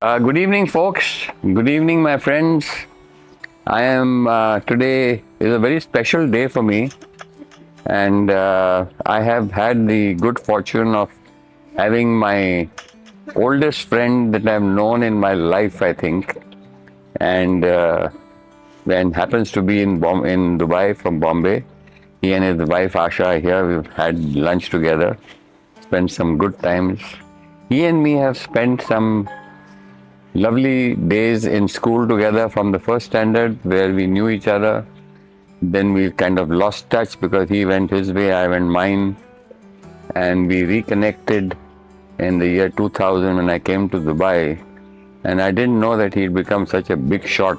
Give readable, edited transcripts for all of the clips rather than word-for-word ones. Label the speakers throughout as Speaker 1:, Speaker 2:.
Speaker 1: Good evening, folks. Good evening, my friends. I am today is a very special day for me, and I have had the good fortune of having my oldest friend that I've known in my life, I think, and then happens to be in Dubai from Bombay. He and his wife Asha are here. We've had lunch together, spent some good times. He and me have spent some lovely days in school together from the first standard where we knew each other. Then we kind of lost touch because he went his way, I went mine, and we reconnected in the year 2000 when I came to Dubai. And I didn't know that he'd become such a big shot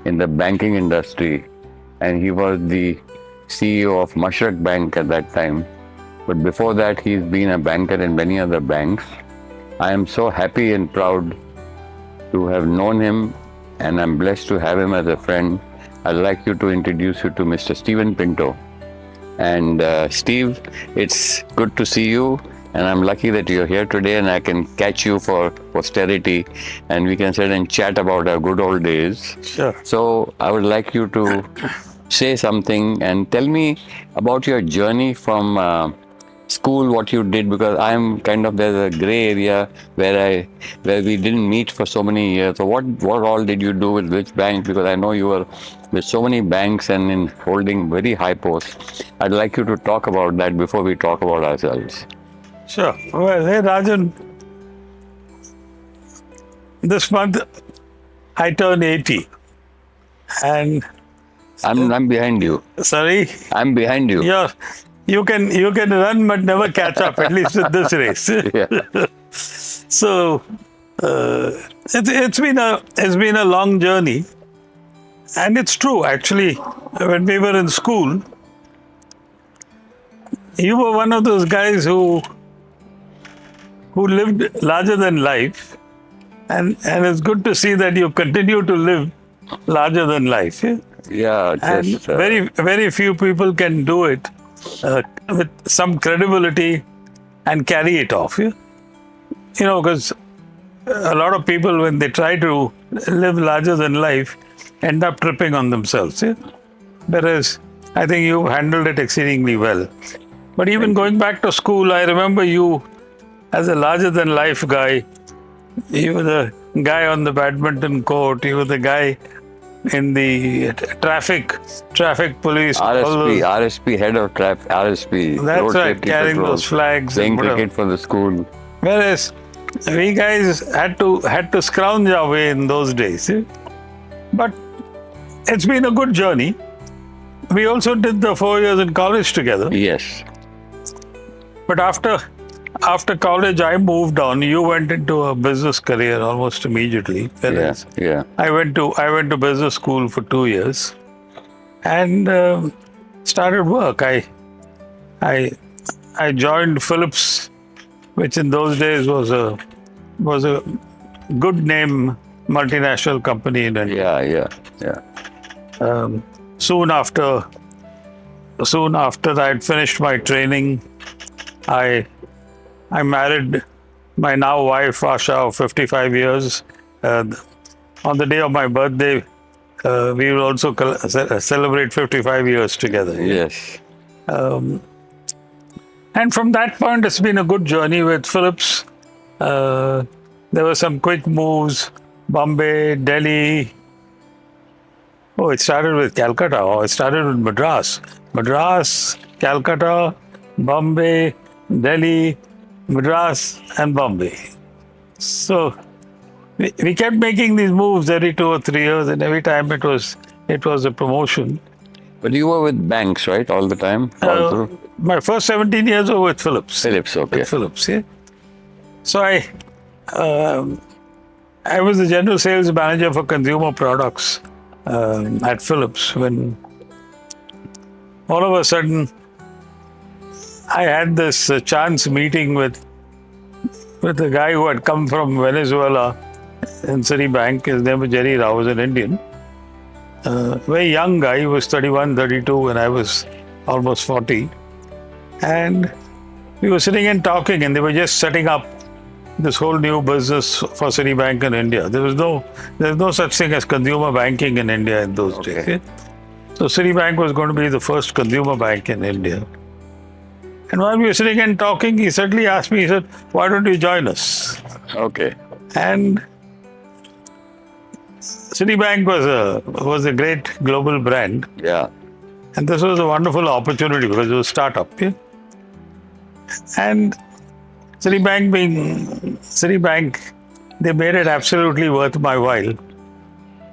Speaker 1: in the banking industry. And he was the CEO of Mashrak Bank at that time. But before that, he's been a banker in many other banks. I am so happy and proud to have known him, and I'm blessed to have him as a friend. I'd like you to introduce you to Mr. Steven Pinto. And Steve, it's good to see you, and I'm lucky that you're here today and I can catch you for posterity and we can sit and chat about our good old days.
Speaker 2: Sure.
Speaker 1: So I would like you to say something and tell me about your journey from school, what you did, because I'm kind of, there's a gray area where we didn't meet for so many years. So what all did you do with which bank? Because I know you were with so many banks and in holding very high posts. I'd like you to talk about that before we talk about ourselves.
Speaker 2: Sure. Well, hey, Rajan, this month I turn 80. And
Speaker 1: I'm behind you.
Speaker 2: sorry,
Speaker 1: I'm behind you.
Speaker 2: you can run but never catch up, at least in this race.
Speaker 1: Yeah.
Speaker 2: So it's been a long journey. And it's true, actually, when we were in school, you were one of those guys who lived larger than life. And it's good to see that you continue to live larger than life. Yeah?
Speaker 1: Yeah.
Speaker 2: And
Speaker 1: Just,
Speaker 2: very few people can do it with some credibility and carry it off. Yeah? Because a lot of people, when they try to live larger than life, end up tripping on themselves. Yeah? Whereas I think you handled it exceedingly well. But even going back to school, I remember you as a larger than life guy. You were the guy on the badminton court. You were the guy in the traffic police.
Speaker 1: RSP, head of traffic, RSP.
Speaker 2: That's
Speaker 1: road
Speaker 2: right,
Speaker 1: safety
Speaker 2: carrying
Speaker 1: patrol,
Speaker 2: those flags.
Speaker 1: playing
Speaker 2: And whatever.
Speaker 1: cricket for the school.
Speaker 2: Whereas we guys had to scrounge our way in those days. Eh? But it's been a good journey. We also did the 4 years in college together.
Speaker 1: Yes.
Speaker 2: But after college, I moved on. You went into a business career almost immediately. Whereas
Speaker 1: Yeah.
Speaker 2: I went to business school for 2 years, and started work. I joined Phillips, which in those days was a good name multinational company in India.
Speaker 1: Yeah.
Speaker 2: Soon after I had finished my training, I married my now wife Asha of 55 years. On the day of my birthday, we will also celebrate 55 years together.
Speaker 1: Yes.
Speaker 2: And from that point, it's been a good journey with Phillips. There were some quick moves: Bombay, Delhi. Oh, it started with Calcutta. Oh, it started with Madras, Calcutta, Bombay, Delhi, Madras, and Bombay. So we kept making these moves every 2 or 3 years, and every time it was a promotion.
Speaker 1: But you were with banks, right, all the time? All through?
Speaker 2: My first 17 years were with Phillips.
Speaker 1: Phillips, okay.
Speaker 2: With Phillips, yeah. So I was the general sales manager for consumer products at Phillips when all of a sudden I had this chance meeting with a guy who had come from Venezuela in Citibank. His name was Jerry Rao, was an Indian. Very young guy, he was 31, 32 and I was almost 40. And we were sitting and talking, and they were just setting up this whole new business for Citibank in India. There's no such thing as consumer banking in India in those days. Yeah? So Citibank was going to be the first consumer bank in India. And while we were sitting and talking, he suddenly asked me, he said, "Why don't you join us?"
Speaker 1: Okay.
Speaker 2: And Citibank was a great global brand.
Speaker 1: Yeah.
Speaker 2: And this was a wonderful opportunity because it was a startup. Yeah? And Citibank, they made it absolutely worth my while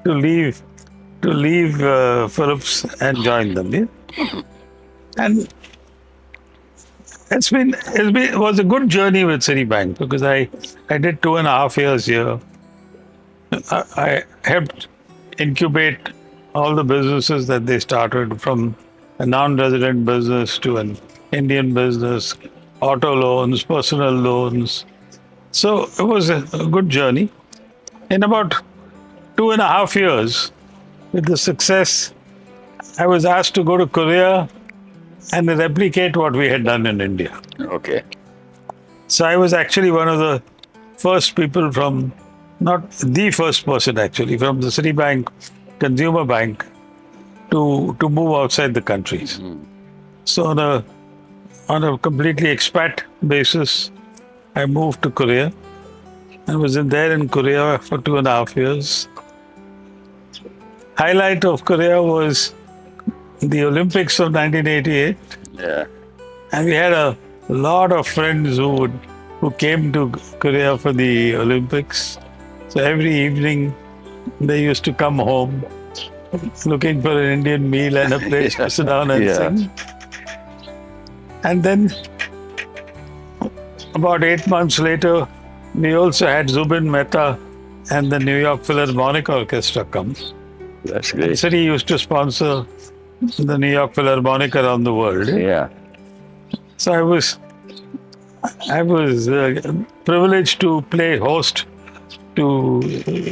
Speaker 2: to leave Phillips and join them. Yeah? And it was a good journey with Citibank because I did 2.5 years here. I helped incubate all the businesses that they started, from a non-resident business to an Indian business, auto loans, personal loans. So it was a good journey. In about 2.5 years, with the success, I was asked to go to Korea and replicate what we had done in India.
Speaker 1: Okay.
Speaker 2: So I was actually one of the first people not the first person actually, from the Citibank Consumer Bank to move outside the countries. So on a completely expat basis, I moved to Korea. I was there in Korea for 2.5 years. Highlight of Korea was the Olympics of 1988.
Speaker 1: Yeah.
Speaker 2: And we had a lot of friends who came to Korea for the Olympics. So every evening they used to come home looking for an Indian meal and a place to sit down and sing. And then about 8 months later, we also had Zubin Mehta and the New York Philharmonic Orchestra come.
Speaker 1: That's great.
Speaker 2: The city used to sponsor the New York Philharmonic around the world.
Speaker 1: Yeah.
Speaker 2: So I was privileged to play host to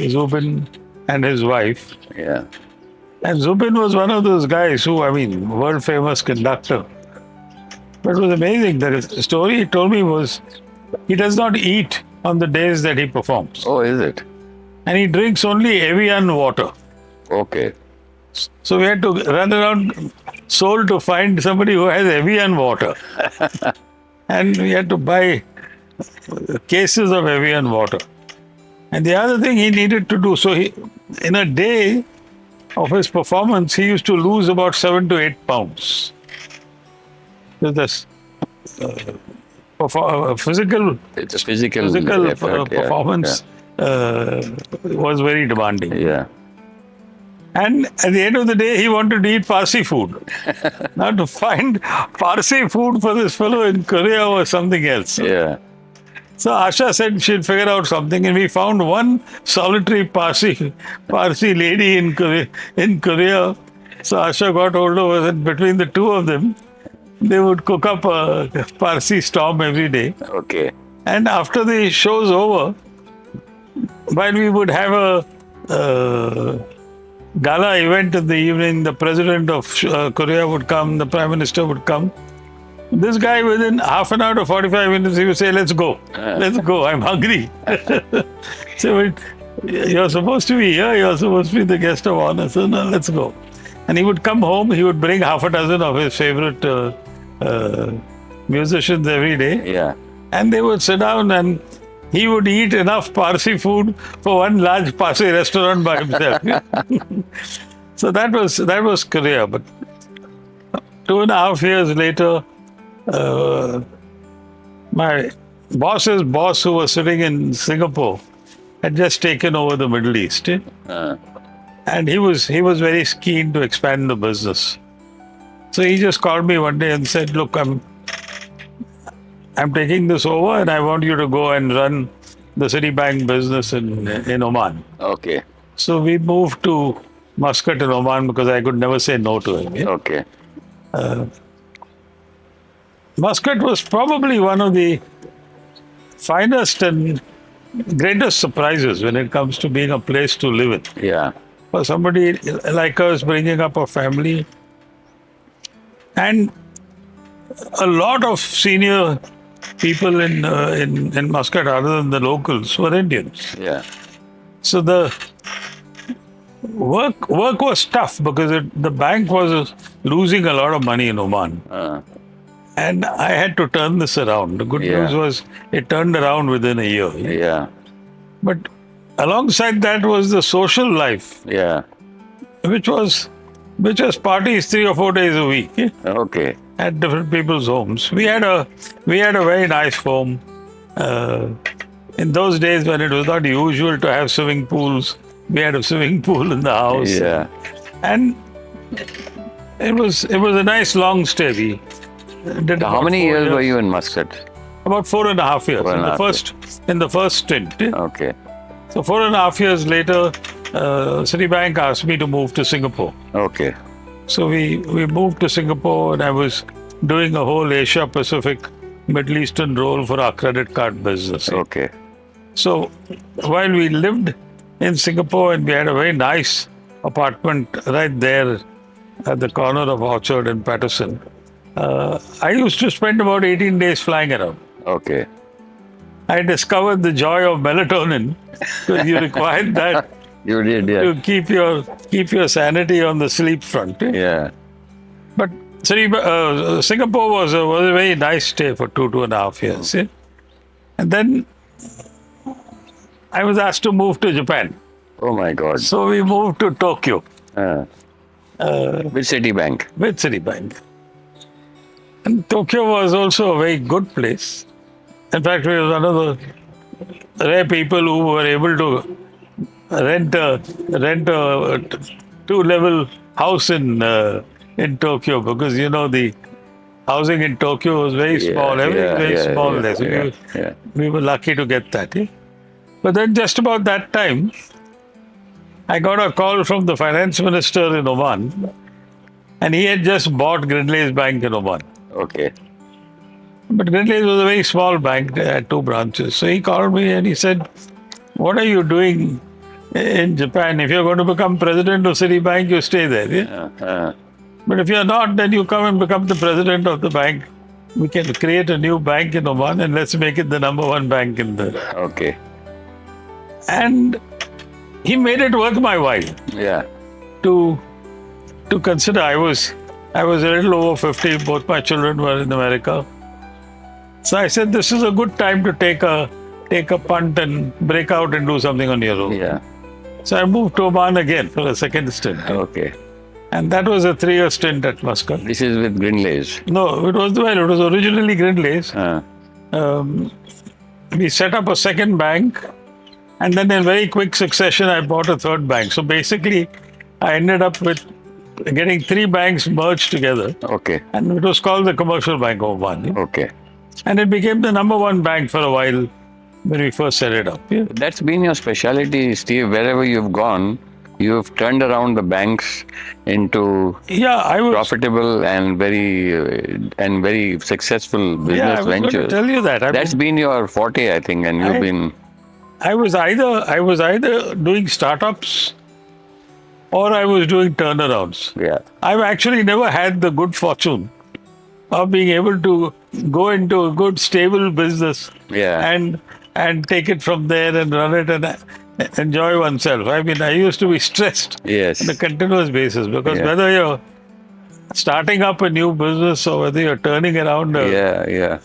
Speaker 2: Zubin and his wife.
Speaker 1: Yeah.
Speaker 2: And Zubin was one of those guys who, world famous conductor. But it was amazing. The story he told me was he does not eat on the days that he performs.
Speaker 1: Oh, is it?
Speaker 2: And he drinks only Evian water.
Speaker 1: Okay.
Speaker 2: So we had to run around Seoul to find somebody who has Evian water. And we had to buy cases of Evian water. And the other thing he needed to do, so in a day of his performance, he used to lose about 7 to 8 pounds. So this physical
Speaker 1: It's a physical effort,
Speaker 2: performance was very demanding.
Speaker 1: Yeah.
Speaker 2: And at the end of the day, he wanted to eat Parsi food. Now, to find Parsi food for this fellow in Korea was something else.
Speaker 1: Yeah.
Speaker 2: So Asha said she'd figure out something, and we found one solitary Parsi lady in Korea. So Asha got hold of us, and between the two of them, they would cook up a Parsi storm every day.
Speaker 1: Okay.
Speaker 2: And after the show's over, while we would have a gala event in the evening, the president of Korea would come, the prime minister would come. This guy, within half an hour to 45 minutes, he would say, "Let's go. Let's go. I'm hungry." So, "You're supposed to be here. You're supposed to be the guest of honor. So, no, let's go." And he would come home. He would bring half a dozen of his favorite musicians every day.
Speaker 1: Yeah.
Speaker 2: And they would sit down, and he would eat enough Parsi food for one large Parsi restaurant by himself. So that was Korea. But 2.5 years later, my boss's boss, who was sitting in Singapore, had just taken over the Middle East. And he was very keen to expand the business. So he just called me one day and said, "Look, I'm taking this over, and I want you to go and run the Citibank business in Oman."
Speaker 1: Okay.
Speaker 2: So we moved to Muscat in Oman because I could never say no to him.
Speaker 1: Okay.
Speaker 2: Muscat was probably one of the finest and greatest surprises when it comes to being a place to live in.
Speaker 1: Yeah.
Speaker 2: For somebody like us bringing up a family. And a lot of senior people in Muscat, other than the locals, were Indians.
Speaker 1: Yeah.
Speaker 2: So the work was tough because the bank was losing a lot of money in Oman, and I had to turn this around. The good
Speaker 1: Yeah.
Speaker 2: news was it turned around within a year.
Speaker 1: Yeah.
Speaker 2: But alongside that was the social life,
Speaker 1: Yeah.
Speaker 2: which was parties 3 or 4 days a week
Speaker 1: Okay.
Speaker 2: at different people's homes. We had a very nice home. In those days when it was not usual to have swimming pools, we had a swimming pool in the house.
Speaker 1: Yeah.
Speaker 2: And it was a nice long stay. We did
Speaker 1: So how
Speaker 2: about
Speaker 1: many
Speaker 2: 4
Speaker 1: years were you in Muscat?
Speaker 2: About 4.5 years.
Speaker 1: 4.5
Speaker 2: in the first stint.
Speaker 1: Okay.
Speaker 2: So 4.5 years later, Citibank asked me to move to Singapore.
Speaker 1: Okay.
Speaker 2: So we moved to Singapore, and I was doing a whole Asia Pacific, Middle Eastern role for our credit card business.
Speaker 1: Okay.
Speaker 2: So while we lived in Singapore and we had a very nice apartment right there at the corner of Orchard and Patterson, I used to spend about 18 days flying around.
Speaker 1: Okay.
Speaker 2: I discovered the joy of melatonin because you required that
Speaker 1: You did, yeah.
Speaker 2: to keep your sanity on the sleep front.
Speaker 1: Yeah.
Speaker 2: But Singapore was a very nice stay for 2.5 years. And then I was asked to move to Japan.
Speaker 1: Oh my God.
Speaker 2: So we moved to Tokyo
Speaker 1: With Citibank.
Speaker 2: with Citibank. And Tokyo was also a very good place. In fact, we were one of the rare people who were able to rent a 2-level house in Tokyo, because the housing in Tokyo was very small. Everything very small there. So we were lucky to get that. But then just about that time, I got a call from the finance minister in Oman, and he had just bought Grindlay's Bank in Oman.
Speaker 1: Okay.
Speaker 2: But Grindlay's was a very small bank. They had 2 branches. So he called me and he said, "What are you doing in Japan? If you're going to become president of Citibank, you stay there. But if you're not, then you come and become the president of the bank. We can create a new bank in Oman and let's make it the #1 bank in the..."
Speaker 1: Okay.
Speaker 2: And he made it worth my while
Speaker 1: Yeah.
Speaker 2: to consider. I was a little over 50. Both my children were in America. So I said, this is a good time to take a punt and break out and do something on your own.
Speaker 1: Yeah.
Speaker 2: So I moved to Oman again for a second stint.
Speaker 1: Okay.
Speaker 2: And that was a 3-year stint at Muscat.
Speaker 1: This is with Grindlay's.
Speaker 2: No, it was originally Grindlay's.
Speaker 1: Uh,
Speaker 2: We set up a second bank, and then in very quick succession, I bought a third bank. So basically, I ended up with getting 3 banks merged together,
Speaker 1: okay.
Speaker 2: and it was called the Commercial Bank of Oman.
Speaker 1: Okay.
Speaker 2: And it became the #1 bank for a while when we first set it up. Yeah.
Speaker 1: That's been your specialty, Steve. Wherever you've gone, you've turned around the banks into
Speaker 2: I was
Speaker 1: profitable and very successful business
Speaker 2: I was going to
Speaker 1: ventures.
Speaker 2: tell you that.
Speaker 1: That's been your forte, I think, and you've been.
Speaker 2: I was either doing startups or I was doing turnarounds.
Speaker 1: Yeah.
Speaker 2: I've actually never had the good fortune of being able to go into a good stable business
Speaker 1: Yeah.
Speaker 2: and take it from there and run it and enjoy oneself. I mean, I used to be stressed
Speaker 1: Yes.
Speaker 2: on a continuous basis because whether you're starting up a new business or whether you're turning around,
Speaker 1: Yeah.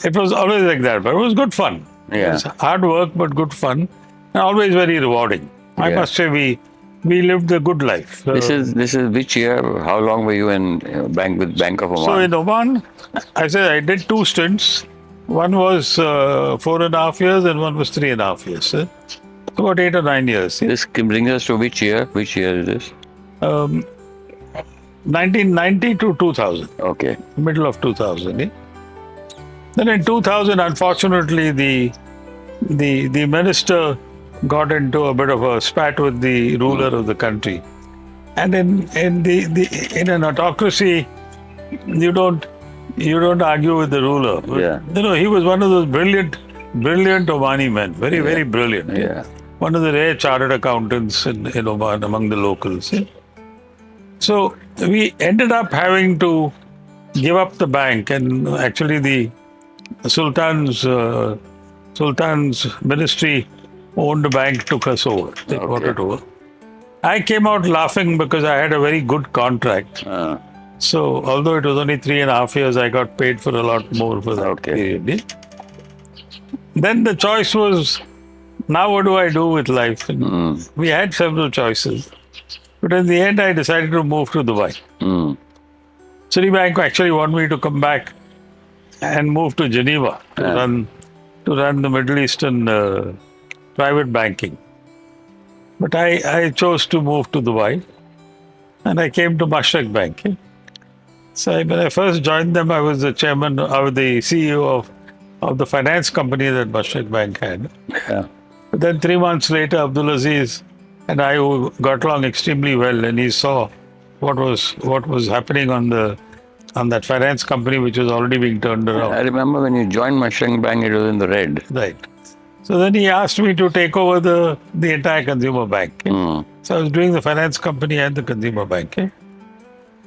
Speaker 2: it was always like that. But it was good fun.
Speaker 1: Yeah.
Speaker 2: It was hard work, but good fun, and always very rewarding. I
Speaker 1: Yeah.
Speaker 2: must say, we lived a good life.
Speaker 1: This is which year? How long were you in Bank of Oman?
Speaker 2: So in Oman, I said I did 2 stints. One was 4.5 years, and one was 3.5 years. About 8 or 9 years.
Speaker 1: This brings us to which year? Which year is this?
Speaker 2: 1990 to 2000.
Speaker 1: Okay.
Speaker 2: Middle of 2000. Then in 2000, unfortunately, the minister got into a bit of a spat with the ruler of the country, and in an autocracy, you don't argue with the ruler.
Speaker 1: Yeah.
Speaker 2: He was one of those brilliant Omani men, very brilliant.
Speaker 1: Yeah.
Speaker 2: One of the rare chartered accountants in Oman among the locals. So we ended up having to give up the bank, and actually the Sultan's ministry owned a bank, took us over. They bought it over. I came out laughing because I had a very good contract. So, although it was only 3.5 years, I got paid for a lot more for that period. Then the choice was, now what do I do with life? And we had several choices. But in the end, I decided to move to Dubai. Citibank actually wanted me to come back and move to Geneva to run the Middle Eastern private banking. But I chose to move to Dubai, and I came to Mashreq Bank. So when I first joined them, I was the chairman, I was the CEO of the finance company that Mashreq Bank had. But then 3 months later, Abdulaziz and I got along extremely well, and he saw what was happening on that finance company, which was already being turned around.
Speaker 1: I remember when you joined Mashreq Bank, it was in the red.
Speaker 2: Right. So then he asked me to take over the entire consumer bank. So I was doing the finance company and the consumer bank.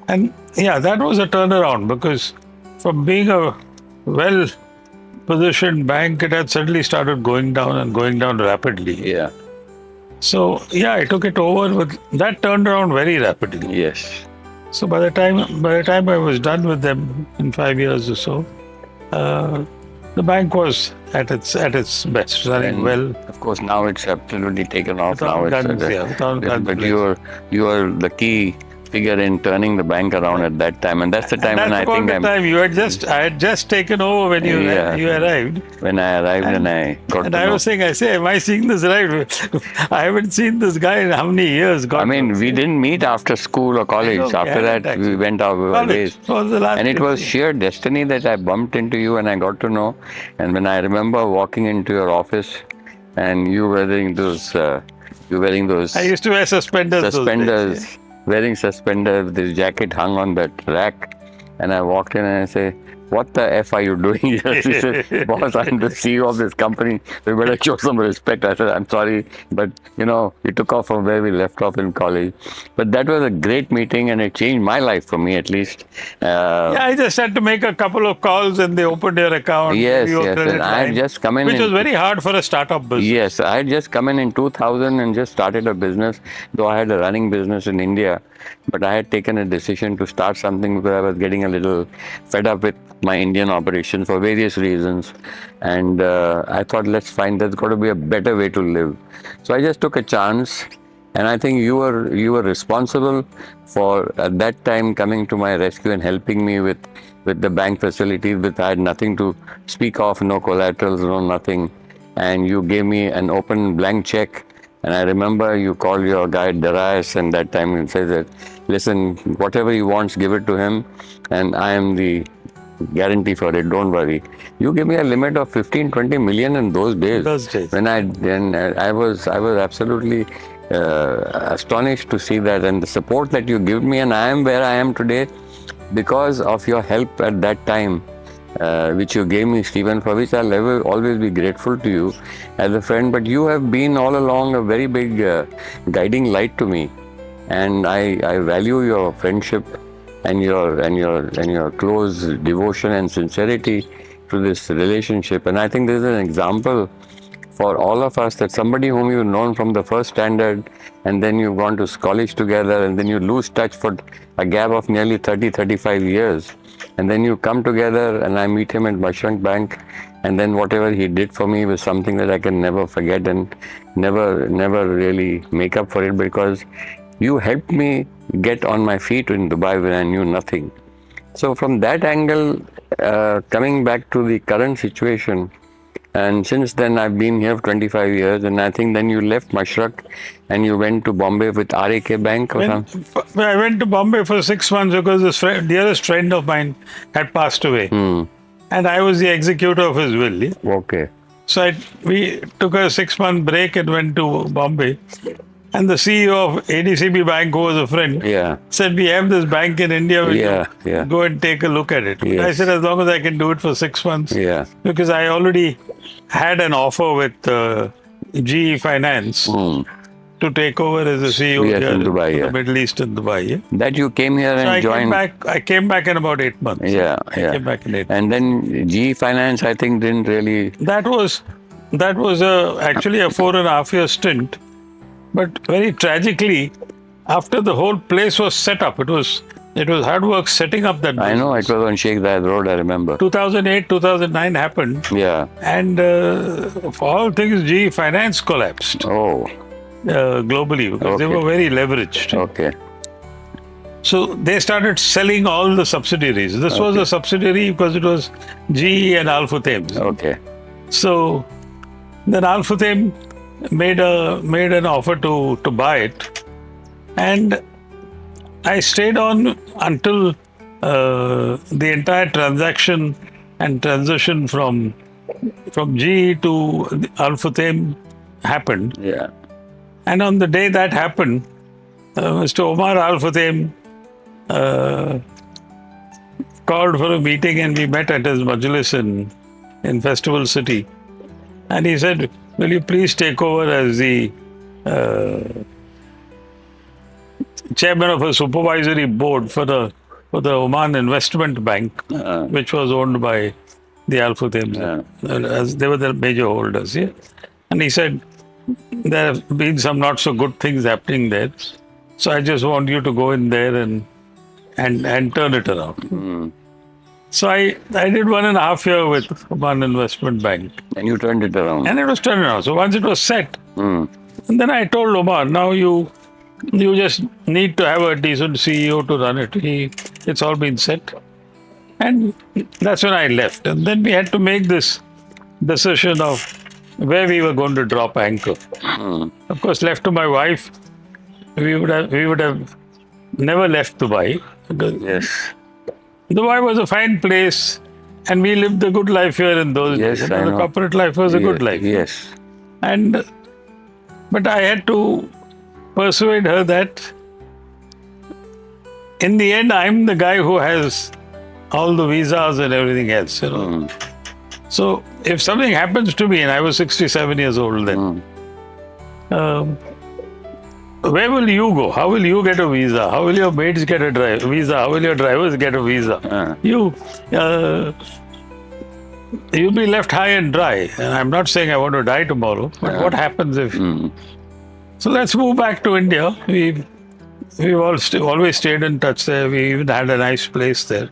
Speaker 2: And yeah, that was a turnaround, because from being a well-positioned bank, it had suddenly started going down and going down rapidly.
Speaker 1: Yeah.
Speaker 2: So yeah, I took it over, but that turned around very rapidly.
Speaker 1: Yes.
Speaker 2: So by the time I was done with them in 5 years or so, the bank was at its best, running well.
Speaker 1: Of course, now it's absolutely taken off.
Speaker 2: Without
Speaker 1: Now
Speaker 2: guns,
Speaker 1: but you are the key figure in turning the bank around at that time, and that's the time when I think
Speaker 2: I had just taken over when you arrived.
Speaker 1: When I arrived, and I got.
Speaker 2: And I was saying, am I seeing this right? I haven't seen this guy in how many years?
Speaker 1: We didn't meet after school or college. After that, we went our ways. And it was sheer destiny that I bumped into you, and I got to know. And when I remember walking into your office, and you wearing those. I
Speaker 2: used to wear suspenders.
Speaker 1: Wearing suspenders, this jacket hung on that rack, and I walked in and I say, "What the F are you doing here?" She said, "Boss, I'm the CEO of this company. You better show some respect." I said, "I'm sorry, but we took off from where we left off in college." But that was a great meeting, and it changed my life, for me at least.
Speaker 2: I just had to make a couple of calls, and they opened your account.
Speaker 1: Yes. And I had just come in.
Speaker 2: Which was very hard for a startup business.
Speaker 1: Yes, I had just come in 2000 and just started a business, though I had a running business in India. But I had taken a decision to start something because I was getting a little fed up with my Indian operations for various reasons. And I thought, let's find there's got to be a better way to live. So I just took a chance. And I think you were responsible for, at that time, coming to my rescue and helping me with the bank facilities, which I had nothing to speak of, no collaterals, no nothing. And you gave me an open blank check. And I remember you called your guy Darius, and that time and said that, listen, whatever he wants, give it to him, and I am the guarantee for it, don't worry. You gave me a limit of 15-20 million in those days. When I was absolutely astonished to see that, and the support that you give me, and I am where I am today because of your help at that time. Which you gave me, Steven, for which I'll always be grateful to you as a friend. But you have been all along a very big guiding light to me, and I value your friendship and your close devotion and sincerity to this relationship. And I think this is an example for all of us, that somebody whom you've known from the first standard, and then you've gone to college together, and then you lose touch for a gap of nearly 35 years. And then you come together, and I meet him at Mashreq Bank, and then whatever he did for me was something that I can never forget and never really make up for it, because you helped me get on my feet in Dubai when I knew nothing. So from that angle, coming back to the current situation, and since then I've been here for 25 years, and I think then you left Mashreq and you went to Bombay with RAK Bank or something?
Speaker 2: I went to Bombay for 6 months because this dearest friend of mine had passed away. And I was the executor of his will.
Speaker 1: Okay.
Speaker 2: So we took a 6-month break and went to Bombay. And the CEO of ADCB Bank, who was a friend, said, we have this bank in India, go and take a look at it.
Speaker 1: Yes.
Speaker 2: I said, as long as I can do it for 6 months. Because I already had an offer with GE Finance. to take over as a CEO
Speaker 1: Yes,
Speaker 2: here
Speaker 1: in Dubai,
Speaker 2: for
Speaker 1: yeah.
Speaker 2: the Middle East in Dubai. Yeah?
Speaker 1: That you came here
Speaker 2: So
Speaker 1: and joined.
Speaker 2: I came back in about 8 months.
Speaker 1: Yeah,
Speaker 2: I
Speaker 1: yeah.
Speaker 2: came back in 8 months.
Speaker 1: And then GE Finance, I think, didn't really.
Speaker 2: That was actually a 4.5 year stint. But very tragically, after the whole place was set up, it was hard work setting up that
Speaker 1: I
Speaker 2: business.
Speaker 1: know it was on Sheikh Zayed Road, I remember.
Speaker 2: 2008, 2009 happened.
Speaker 1: Yeah.
Speaker 2: And for all things, GE Finance collapsed
Speaker 1: Oh,
Speaker 2: globally because they
Speaker 1: Okay.
Speaker 2: were very leveraged.
Speaker 1: okay.
Speaker 2: So they started selling all the subsidiaries. This was
Speaker 1: Okay.
Speaker 2: a subsidiary because it was GE and Alpha Thames.
Speaker 1: Okay.
Speaker 2: So then Alpha Thames made an offer to buy it, and I stayed on until the entire transaction and transition from GE to Alpha Thames happened.
Speaker 1: Yeah.
Speaker 2: And on the day that happened, Mr. Omar Al Futtaim called for a meeting, and we met at his majlis in Festival City. And he said, "Will you please take over as the chairman of a supervisory board for the Oman Investment Bank, which was owned by the Al Futtaim, as they were the major holders." Yeah? And he said, "There have been some not so good things happening there. So I just want you to go in there and turn it around." So I did 1.5 years with Oman Investment Bank.
Speaker 1: And you turned it around.
Speaker 2: And it was turned around. So once it was set, and then I told Omar, now you just need to have a decent CEO to run it. It's all been set. And that's when I left. And then we had to make this decision of where we were going to drop anchor. Of course, left to my wife, we would have never left Dubai.
Speaker 1: Yes.
Speaker 2: Dubai was a fine place, and we lived a good life here in those
Speaker 1: Yes,
Speaker 2: days.
Speaker 1: I
Speaker 2: The
Speaker 1: know.
Speaker 2: corporate life was a good life.
Speaker 1: Yes.
Speaker 2: But I had to persuade her that in the end, I'm the guy who has all the visas and everything else. So if something happens to me, and I was 67 years old then, where will you go? How will you get a visa? How will your maids get a visa? How will your drivers get a visa? You'll be left high and dry. And I'm not saying I want to die tomorrow, but what happens if? So let's move back to India. We've always stayed in touch there. We even had a nice place there.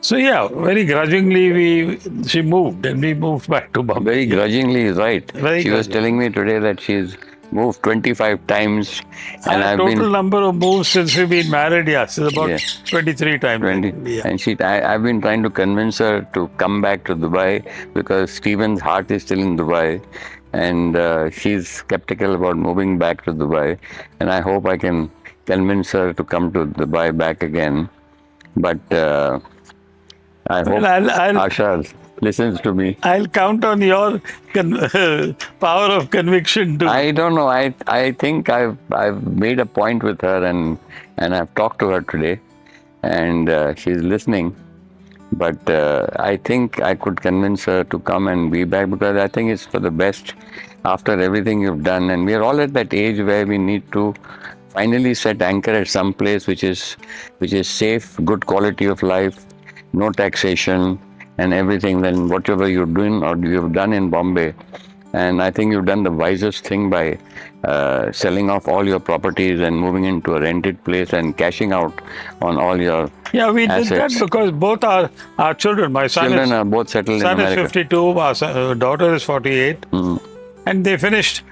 Speaker 2: So yeah, very grudgingly she moved, and we moved back to Bombay.
Speaker 1: Very grudgingly is right.
Speaker 2: Very
Speaker 1: She was
Speaker 2: grudging.
Speaker 1: telling me today that she's moved 25 times, and I've
Speaker 2: Total
Speaker 1: been
Speaker 2: number of moves since we've been married, yes, is about
Speaker 1: Yeah.
Speaker 2: 23 times.
Speaker 1: 20.
Speaker 2: Yeah.
Speaker 1: And I've been trying to convince her to come back to Dubai because Steven's heart is still in Dubai, and she's skeptical about moving back to Dubai. And I hope I can convince her to come to Dubai back again. But I hope Asha listens to me.
Speaker 2: I'll count on your power of conviction too.
Speaker 1: I don't know. I think I've made a point with her, and I've talked to her today, and she's listening. But I think I could convince her to come and be back because I think it's for the best after everything you've done. And we're all at that age where we need to finally set anchor at some place which is safe, good quality of life, no taxation and everything than whatever you're doing or you've done in Bombay. And I think you've done the wisest thing by selling off all your properties and moving into a rented place and cashing out on all your
Speaker 2: Yeah, we did
Speaker 1: assets.
Speaker 2: that because both our children, my son
Speaker 1: Children are both settled in
Speaker 2: son is
Speaker 1: America.
Speaker 2: 52, our daughter is 48, and they finished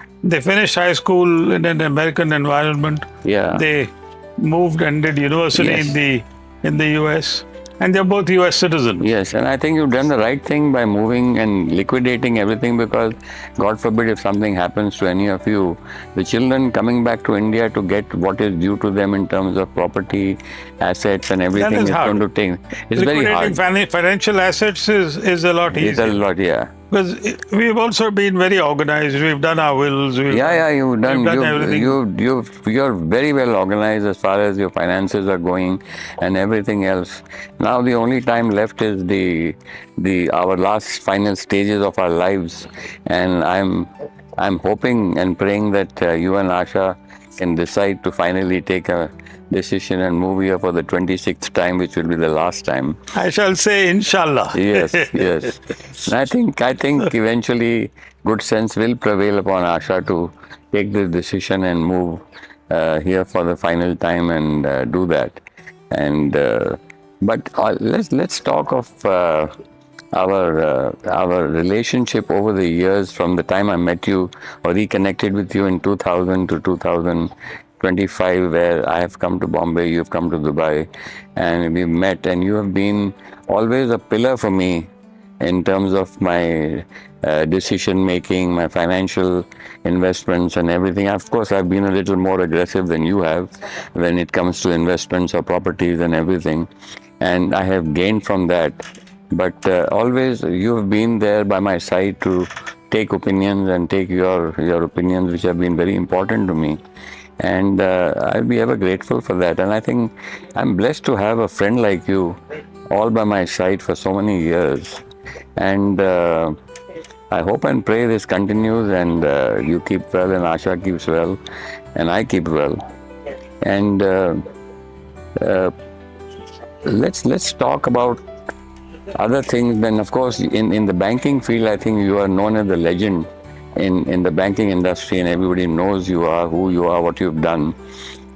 Speaker 2: high school in an American environment.
Speaker 1: Yeah.
Speaker 2: They moved and did university
Speaker 1: Yes.
Speaker 2: in the US, and they're both US citizens.
Speaker 1: Yes, and I think you've done the right thing by moving and liquidating everything because, God forbid, if something happens to any of you, the children coming back to India to get what is due to them in terms of property, assets, and everything
Speaker 2: is
Speaker 1: is
Speaker 2: hard.
Speaker 1: going to take. It's very hard.
Speaker 2: Liquidating financial assets is a lot
Speaker 1: It's a
Speaker 2: easier.
Speaker 1: lot, yeah.
Speaker 2: Because we've also been very organized. We've done our wills.
Speaker 1: Yeah, you've done.
Speaker 2: We've done everything.
Speaker 1: You're very well organized as far as your finances are going, and everything else. Now the only time left is our last final stages of our lives, and I'm I'm hoping and praying that you and Asha can decide to finally take a decision and move here for the 26th time, which will be the last time.
Speaker 2: I shall say, Inshallah.
Speaker 1: Yes, yes. And I think eventually good sense will prevail upon Asha to take this decision and move here for the final time and do that. And but let's talk of our relationship over the years from the time I met you or reconnected with you in 2000 to 2025, where I have come to Bombay, you've come to Dubai, and we've met, and you have been always a pillar for me in terms of my decision making, my financial investments, and everything. Of course, I've been a little more aggressive than you have when it comes to investments or properties and everything, and I have gained from that. But always you have been there by my side to take opinions and take your opinions, which have been very important to me. And I'll be ever grateful for that. And I think I'm blessed to have a friend like you all by my side for so many years. And I hope and pray this continues and you keep well and Asha keeps well and I keep well. And uh, let's talk about other things. Then, of course, in the banking field, I think you are known as a legend in the banking industry, and everybody knows you are, who you are, what you've done,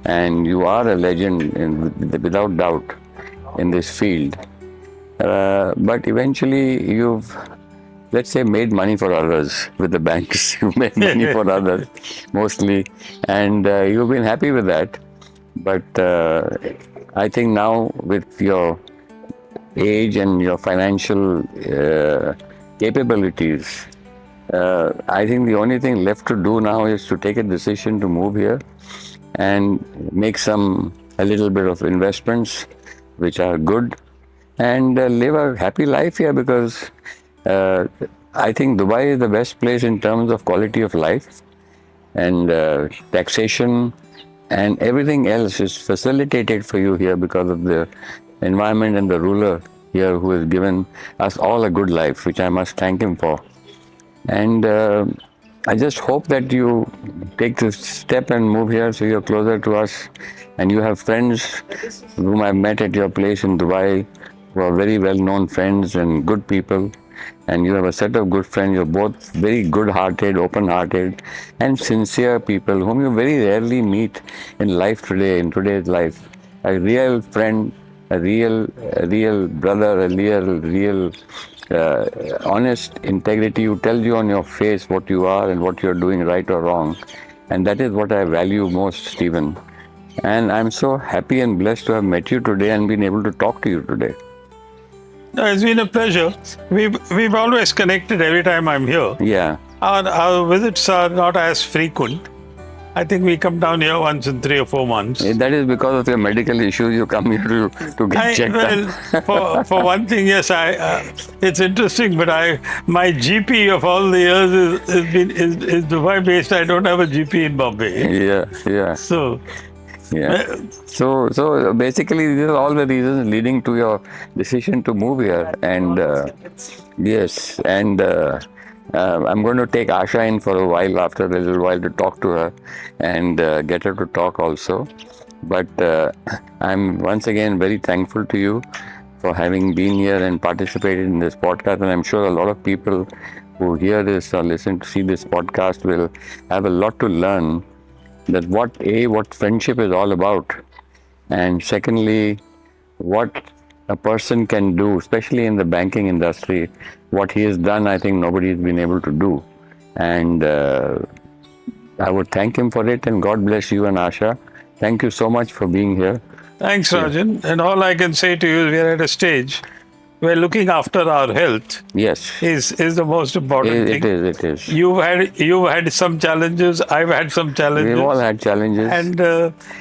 Speaker 1: and you are a legend without doubt in this field. But eventually, you've, let's say, made money for others with the banks. You've made money for others mostly, and you've been happy with that. But I think now with your age and your financial capabilities, I think the only thing left to do now is to take a decision to move here and make a little bit of investments which are good and live a happy life here, because I think Dubai is the best place in terms of quality of life, and taxation and everything else is facilitated for you here because of the environment and the ruler here who has given us all a good life, which I must thank him for. And I just hope that you take this step and move here so you're closer to us, and you have friends whom I've met at your place in Dubai who are very well-known friends and good people, and you have a set of good friends. You're both very good-hearted, open-hearted, and sincere people whom you very rarely meet in life today, in today's life. A real friend, a real brother, a real honest integrity who tells you on your face what you are and what you're doing right or wrong. And that is what I value most, Steven. And I'm so happy and blessed to have met you today and been able to talk to you today.
Speaker 2: No, it's been a pleasure. We've always connected every time I'm here.
Speaker 1: Yeah.
Speaker 2: Our visits are not as frequent. I think we come down here once in 3 or 4 months.
Speaker 1: That is because of your medical issues. You come here to get checked up.
Speaker 2: For one thing, yes, it's interesting, but my GP of all the years is Dubai based. I don't have a GP in Bombay.
Speaker 1: Yeah.
Speaker 2: So,
Speaker 1: yeah. So basically, these are all the reasons leading to your decision to move here. And yes, and I'm going to take Asha in for a while, after a little while, to talk to her and get her to talk also. But I'm once again very thankful to you for having been here and participated in this podcast. And I'm sure a lot of people who hear this or see this podcast will have a lot to learn, that what friendship is all about, and secondly, what a person can do, especially in the banking industry. What he has done, I think nobody has been able to do. And I would thank him for it, and God bless you and Asha. Thank you so much for being here.
Speaker 2: Thanks, Rajan. And all I can say to you is, we are at a stage where looking after our health is the most important thing.
Speaker 1: It is.
Speaker 2: You've had some challenges. I've had some challenges.
Speaker 1: We've all had challenges.
Speaker 2: And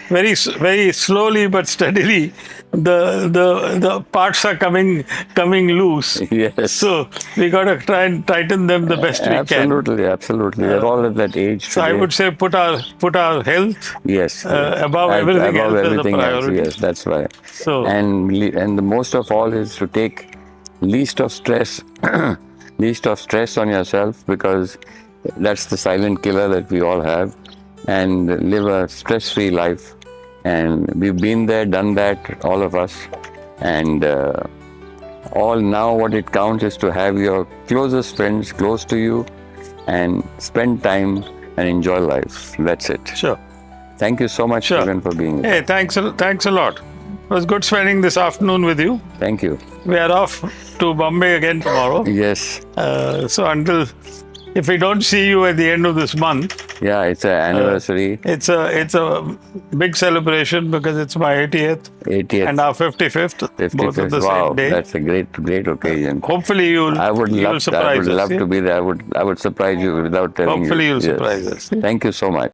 Speaker 2: very slowly but steadily, the parts are coming loose.
Speaker 1: Yes.
Speaker 2: So we got to try and tighten them the best we can.
Speaker 1: Absolutely. We're all at that age
Speaker 2: So
Speaker 1: today.
Speaker 2: I would say put our health above everything else as a priority.
Speaker 1: Yes, that's right.
Speaker 2: So,
Speaker 1: and the most of all is to take least of stress on yourself, because That's the silent killer that we all have, and live a stress-free life. And we've been there, done that, all of us. And all now, what it counts is to have your closest friends close to you, and spend time and enjoy life. That's it.
Speaker 2: Sure.
Speaker 1: Thank you so much,
Speaker 2: Sure.
Speaker 1: Steven, for being here.
Speaker 2: Hey, thanks a lot. It was good spending this afternoon with you.
Speaker 1: Thank you.
Speaker 2: We are off to Bombay again tomorrow.
Speaker 1: Yes.
Speaker 2: So if we don't see you at the end of this month,
Speaker 1: Yeah, it's an anniversary.
Speaker 2: it's a big celebration because it's my 80th
Speaker 1: 80th.
Speaker 2: and our 55th, both of the
Speaker 1: wow,
Speaker 2: same day.
Speaker 1: that's a great occasion.
Speaker 2: Hopefully you'll
Speaker 1: I
Speaker 2: surprise
Speaker 1: would
Speaker 2: us.
Speaker 1: love
Speaker 2: yeah?
Speaker 1: to be there. I would surprise you without telling you.
Speaker 2: Hopefully you'll
Speaker 1: Yes.
Speaker 2: surprise us.
Speaker 1: Thank you so much.